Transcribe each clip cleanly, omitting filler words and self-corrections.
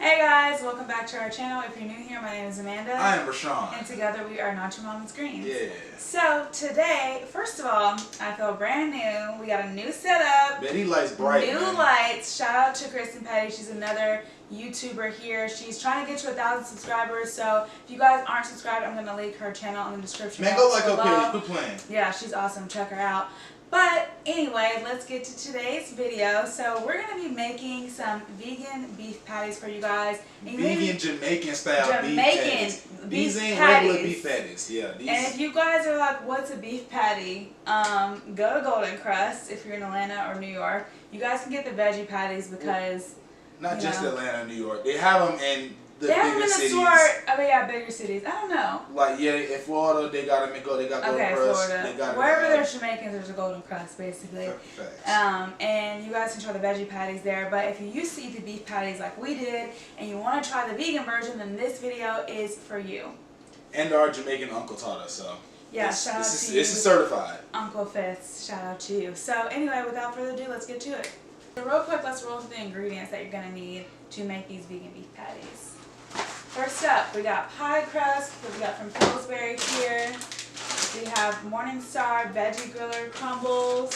Hey guys, welcome back to our channel. If you're new here, my name is Amanda. I am Rashawn. And together we are Not Your Mama's Greens. Yeah. So today, first of all, I feel brand new. We got a new setup. Betty lights bright. New lights. Shout out to Kristen Patties. She's another YouTuber here. She's trying to get to 1,000 subscribers. So if you guys aren't subscribed, I'm gonna link her channel in the description box Man, go like below. her page. Quit playing. Yeah, she's awesome. Check her out. But anyway, let's get to today's video. So we're going to be making some vegan beef patties for you guys. And vegan Jamaican style beef patties. These ain't patties. regular beef patties. Yeah. These... And if you guys are like, what's a beef patty? Go to Golden Crust if you're in Atlanta or New York. You guys can get the veggie patties because... Not just Atlanta, New York. They have them in the they have them bigger in the cities. store. I mean, yeah, bigger cities. I don't know. Like, yeah, in Florida, they got them in Golden Crust. Florida. They got wherever there's Jamaicans, there's a Golden Crust, basically. Facts. And you guys can try the veggie patties there. But if you used to eat the beef patties like we did, and you want to try the vegan version, then this video is for you. And our Jamaican uncle taught us, so. Yeah, shout out to you. This is certified. Uncle Fitz, shout out to you. So anyway, without further ado, let's get to it. So real quick, let's roll through the ingredients that you're going to need to make these vegan beef patties. First up, we got pie crust, we got from Pillsbury here. We have Morningstar veggie griller crumbles.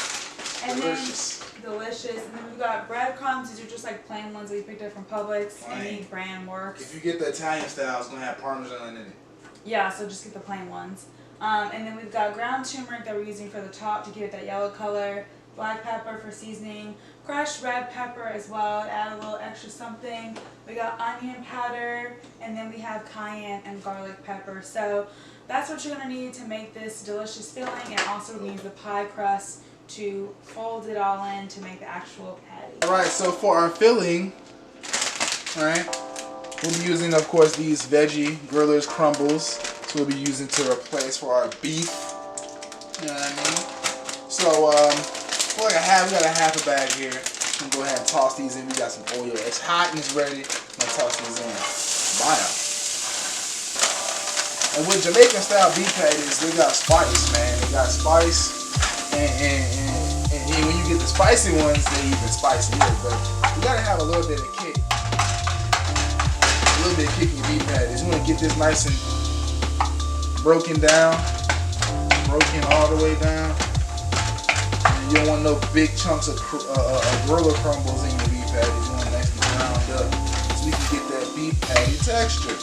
And Delicious. Delicious. And then we've got breadcrumbs. These are just like plain ones that we picked up from Publix. Plain. Any brand works. If you get the Italian style, it's going to have Parmesan in it. Yeah, so just get the plain ones. And then we've got ground turmeric that we're using for the top to give it that yellow color. Black pepper for seasoning, crushed red pepper as well to add a little extra something. We got onion powder, and then we have cayenne and garlic pepper. So that's what you're going to need to make this delicious filling, and also we're going to use the pie crust to fold it all in to make the actual patty. Alright, so for our filling, alright, we'll be using, of course, these veggie grillers crumbles. So we'll be using to replace for our beef. You know what I mean? So, we got a half a bag here. I'm gonna go ahead and toss these in. We got some oil. It's hot and it's ready. I'm gonna toss these in. Bam. And with Jamaican style beef patties, they got spice, man. They got spice, and when you get the spicy ones, they even spicier. But you gotta have a little bit of kick, a little bit of kick in your beef patties. You wanna get this nice and broken down, broken all the way down. You don't want no big chunks of griller crumbles in your beef patties. You want it nicely ground up so you can get that beef patty texture.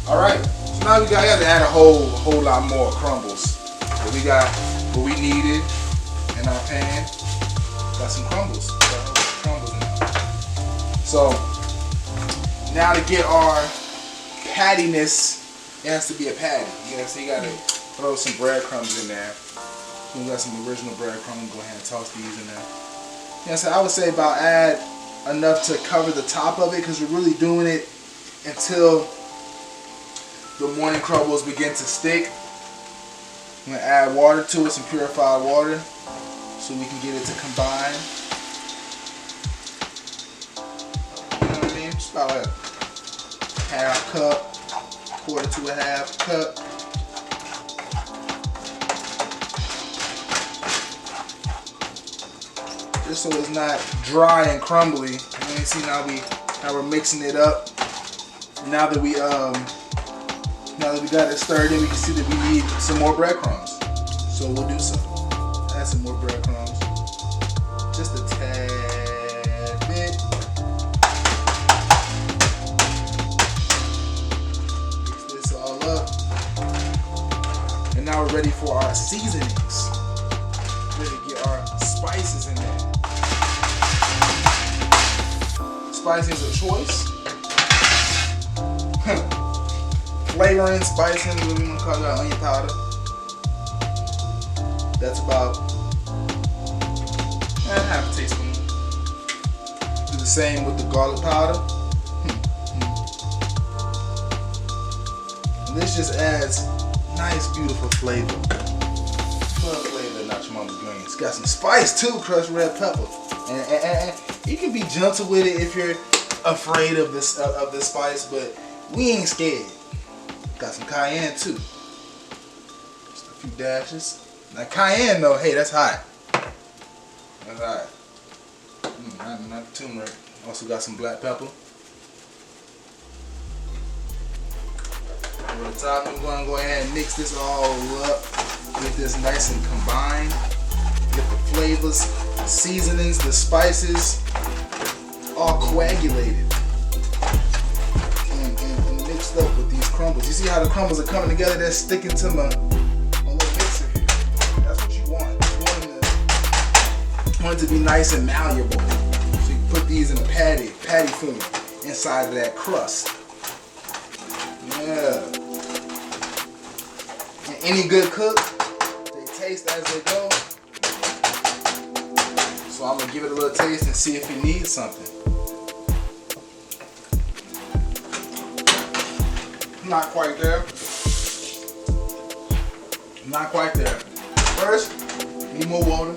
Alright, so now we got to add a whole lot more crumbles. But we got what we needed in our pan. Got some crumbles. So now to get our pattiness, it has to be a patty. So you gotta throw some breadcrumbs in there. So we got some original breadcrumbs. Go ahead and toss these in there. Yeah, so I would say about add enough to cover the top of it, because we're really doing it until the morning crumbles begin to stick. I'm gonna add water to it, some purified water, so we can get it to combine. Just about a half cup, quarter to a half cup. Just so it's not dry and crumbly. You see how we're mixing it up. Now that we got it stirred in, we can see that we need some more breadcrumbs. So we'll do some. Add some more breadcrumbs. Just a tad bit. Now we're ready for our seasonings. Ready to get our spices in there. Spices of choice. Flavoring, spicing, what we want to call that, onion powder. That's about half a teaspoon. Do the same with the garlic powder. And this just adds nice, beautiful flavor. Flavor, Not Your Mama's Greens. Got some spice too, crushed red pepper. And you can be gentle with it if you're afraid of this spice, but we ain't scared. Got some cayenne too. Just a few dashes. Now cayenne though, hey, that's hot. That's hot. Not turmeric. Also got some black pepper. Over the top, I'm going to go ahead and mix this all up. Get this nice and combined. Get the flavors, the seasonings, the spices, all coagulated and mixed up with these crumbles. You see how the crumbles are coming together? They're sticking to my little mixer here. That's what you want. You want it to be nice and malleable. So you put these in a patty form inside of that crust. Yeah. And any good cook, they taste as they go. So I'm gonna give it a little taste and see if it needs something. Not quite there. Not quite there. First, need more water.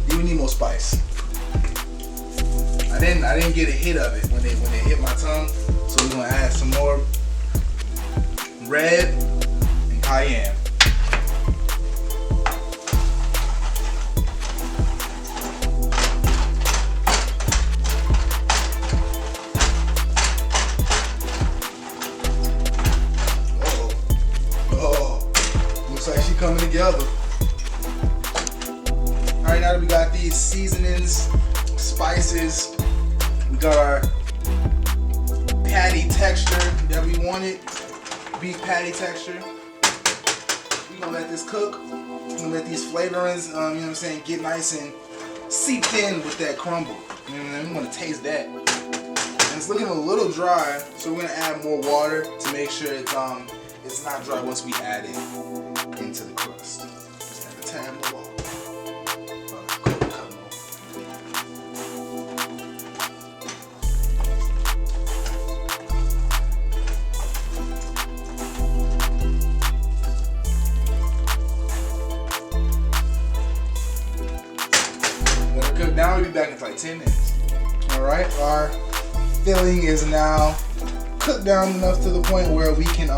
You need more spice. I didn't get a hit of it when they hit my tongue, so we're gonna add some more red and cayenne. Looks like she coming together. All right, now that we got these seasonings, spices, we got our patty texture that we wanted, beef patty texture. We're gonna let this cook. We're gonna let these flavorings, you know what I'm saying, get nice and seeped in with that crumble. You know what I mean? We want to taste that. And it's looking a little dry, so we're gonna add more water to make sure it's not dry once we add it into the crust. Just add a tad more water. Now we'll be back in like 10 minutes. Alright, our filling is now cooked down enough to the point where we can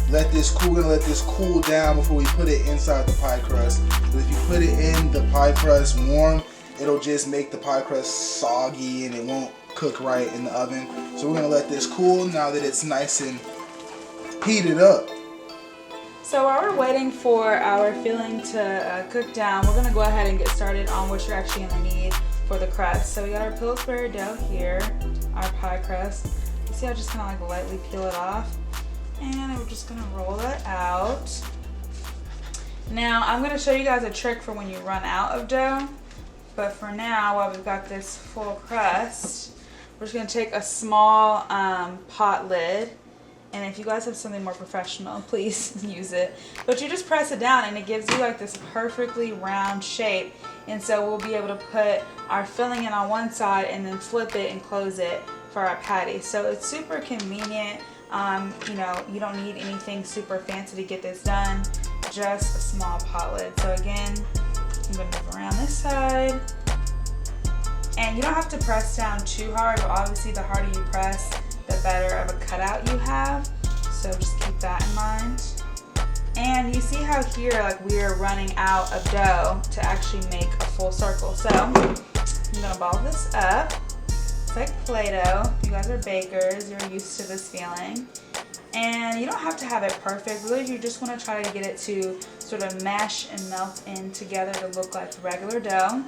let this cool. We're gonna let this cool down before we put it inside the pie crust. But if you put it in the pie crust warm, it'll just make the pie crust soggy and it won't cook right in the oven. So we're gonna let this cool now that it's nice and heated up. So while we're waiting for our filling to cook down, we're gonna go ahead and get started on what you're actually gonna need for the crust. So we got our Pillsbury dough here, our pie crust. You see, I just kind of like lightly peel it off, and we're just gonna roll that out. Now I'm gonna show you guys a trick for when you run out of dough. But for now, while we've got this full crust, we're just gonna take a small pot lid. And if you guys have something more professional, please use it. But you just press it down and it gives you like this perfectly round shape. And so we'll be able to put our filling in on one side and then flip it and close it for our patty. So it's super convenient. You know, you don't need anything super fancy to get this done. Just a small pot lid. So again, I'm gonna move around this side. And you don't have to press down too hard, but obviously the harder you press, the better of a cutout you have. So just keep that in mind. And you see how here, like, we are running out of dough to actually make a full circle. So I'm gonna ball this up. It's like Play-Doh. You guys are bakers, you're used to this feeling. And you don't have to have it perfect. Really, you just want to try to get it to sort of mesh and melt in together to look like regular dough.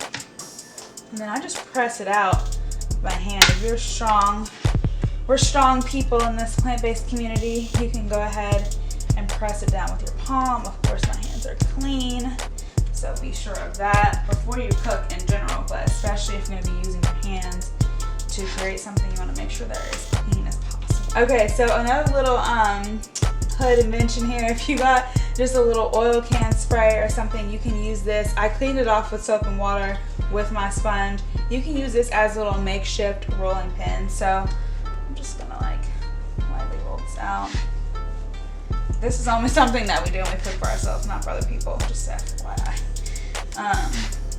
And then I just press it out by hand. If you're strong, we're strong people in this plant-based community, you can go ahead and press it down with your palm. Of course, my hands are clean, so be sure of that before you cook in general, but especially if you're going to be using your hands to create something, you want to make sure they're as clean as possible. Okay, so another little hood invention here. If you got just a little oil can spray or something, you can use this. I cleaned it off with soap and water with my sponge. You can use this as a little makeshift rolling pin. So I'm just gonna like lightly roll this out. This is only something that we do when we cook for ourselves, not for other people, just FYI.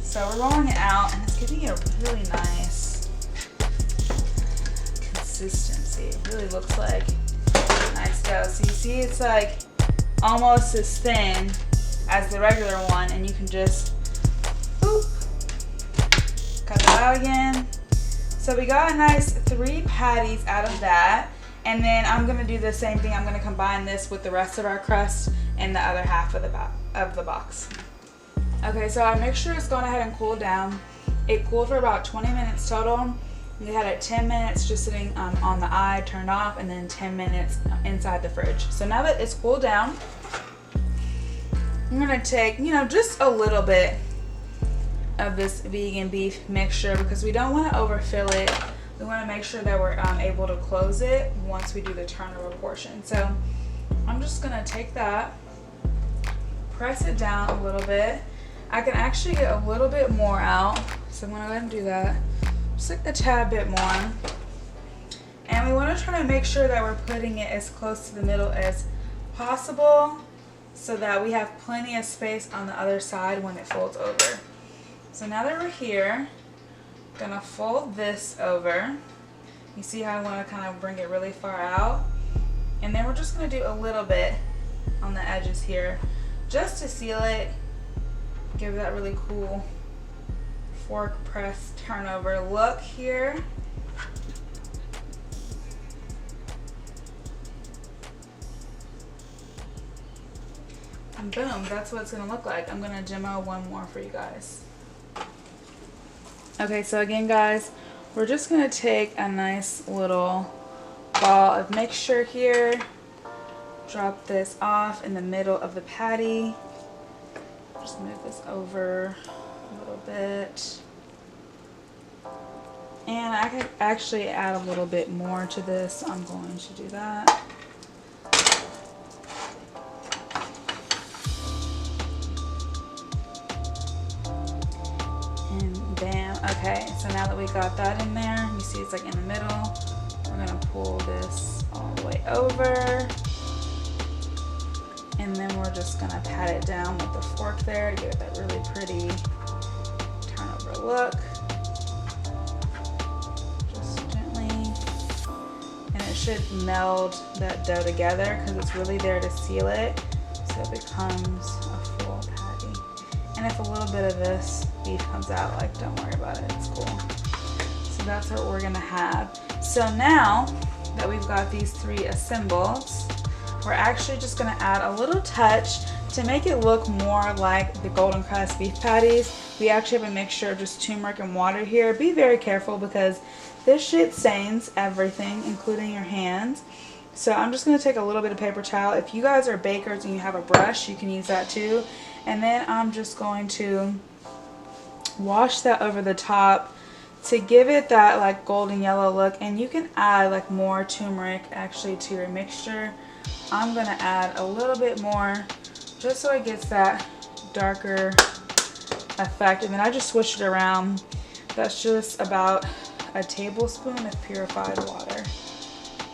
So we're rolling it out and it's giving it a really nice consistency. It really looks like nice dough. So you see it's like almost as thin as the regular one, and you can just boop, cut it out again. So we got a nice 3 patties out of that. And then I'm gonna do the same thing. I'm gonna combine this with the rest of our crust in the other half of the box. Okay, so our mixture has gone ahead and cooled down. It cooled for about 20 minutes total. We had it 10 minutes just sitting on the eye, turned off, and then 10 minutes inside the fridge. So now that it's cooled down, I'm gonna take, just a little bit of this vegan beef mixture because we don't want to overfill it. We want to make sure that we're able to close it once we do the turnover portion. So I'm just gonna take that, press it down a little bit. I can actually get a little bit more out, so I'm gonna go ahead and do that. Just like a tad bit more. And we want to try to make sure that we're putting it as close to the middle as possible so that we have plenty of space on the other side when it folds over. So now that we're here, I'm gonna fold this over. You see how I want to kind of bring it really far out? And then we're just gonna do a little bit on the edges here just to seal it, give it that really cool fork press turnover look here. And boom, that's what it's gonna look like. I'm gonna demo one more for you guys. Okay, so again guys, we're just gonna take a nice little ball of mixture here, drop this off in the middle of the patty. Just move this over a little bit. And I could actually add a little bit more to this, so I'm going to do that. And bam. Okay, so now that we got that in there, you see it's like in the middle. We're gonna pull this all the way over. And then we're just gonna pat it down with the fork there to give it that really pretty turnover look. Just gently. And it should meld that dough together because it's really there to seal it so it becomes a full patty. And if a little bit of this beef comes out, like, don't worry about it, it's cool. So that's what we're gonna have. So now that we've got these 3 assembled, we're actually just gonna add a little touch to make it look more like the Golden Crust beef patties. We actually have a mixture of just turmeric and water here. Be very careful because this shit stains everything, including your hands. So I'm just gonna take a little bit of paper towel. If you guys are bakers and you have a brush, you can use that too. And then I'm just going to wash that over the top to give it that like golden yellow look. And you can add like more turmeric actually to your mixture. I'm gonna add a little bit more just so it gets that darker effect. And then I just swish it around. That's just about a tablespoon of purified water.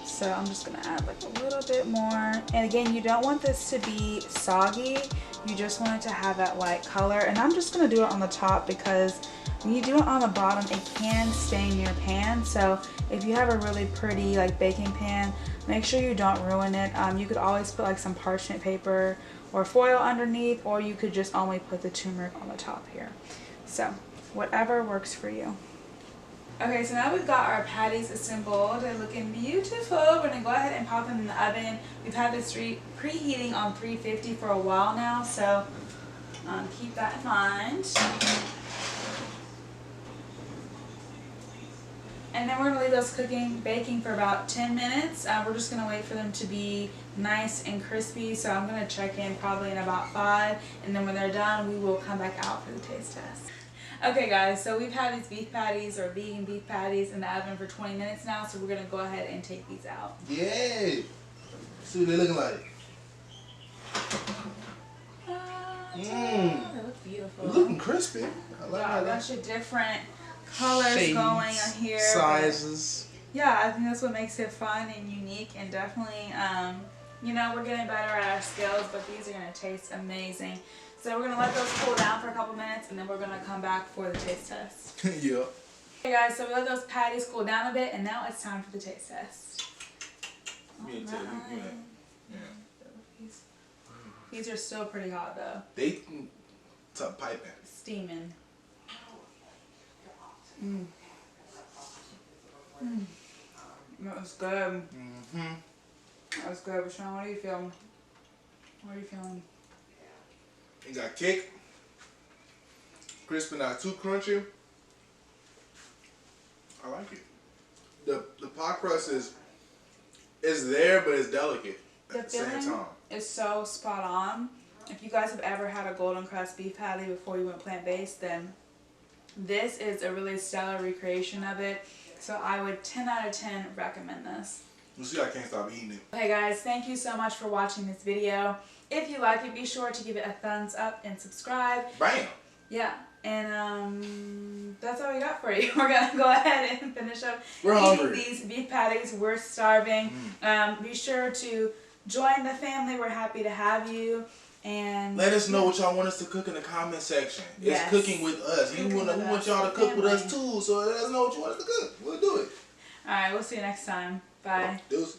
So I'm just gonna add like a little bit more. And again, you don't want this to be soggy. You just want it to have that light color. And I'm just gonna do it on the top because when you do it on the bottom, it can stain your pan. So if you have a really pretty like baking pan, make sure you don't ruin it. You could always put like some parchment paper or foil underneath, or you could just only put the turmeric on the top here. So whatever works for you. Okay, so now we've got our patties assembled. They're looking beautiful. We're gonna go ahead and pop them in the oven. We've had this preheating on 350 for a while now, so keep that in mind. And then we're gonna leave those baking for about 10 minutes. We're just gonna wait for them to be nice and crispy. So I'm gonna check in probably in about 5, and then when they're done, we will come back out for the taste test. Okay guys, so we've had these beef patties or vegan beef patties in the oven for 20 minutes now, so we're gonna go ahead and take these out. Yay! See what they looking like. They look beautiful. They're looking crispy. I like a bunch of different colors shades, going on here. Sizes. Yeah, I think that's what makes it fun and unique, and definitely, you know, we're getting better at our skills, but these are gonna taste amazing. So we're gonna let those cool down for a couple minutes, and then we're gonna come back for the taste test. Yeah. Hey guys, so we let those patties cool down a bit, and now it's time for the taste test. Me and Taylor, yeah. These are still pretty hot though. They something piping. Steaming. That was good. That was good. Rashawn, what are you feeling? What are you feeling? It got kick. Crisp and not too crunchy. I like it. The pie crust is there, but it's delicate at the same time. Is so spot on. If you guys have ever had a golden crust beef patty before you went plant-based, then this is a really stellar recreation of it. So I would 10 out of 10 recommend this. You see, I can't stop eating it. Hey guys, thank you so much for watching this video. If you like it, be sure to give it a thumbs up and subscribe. Bam! Yeah, and that's all we got for you. We're gonna go ahead and finish up eating these beef patties. We're starving. Be sure to join the family. We're happy to have you. And let us know what y'all want us to cook in the comment section. It's cooking with us. We want y'all to cook with us too. So let us know what you want us to cook. We'll do it. All right, we'll see you next time. Bye. Deuces.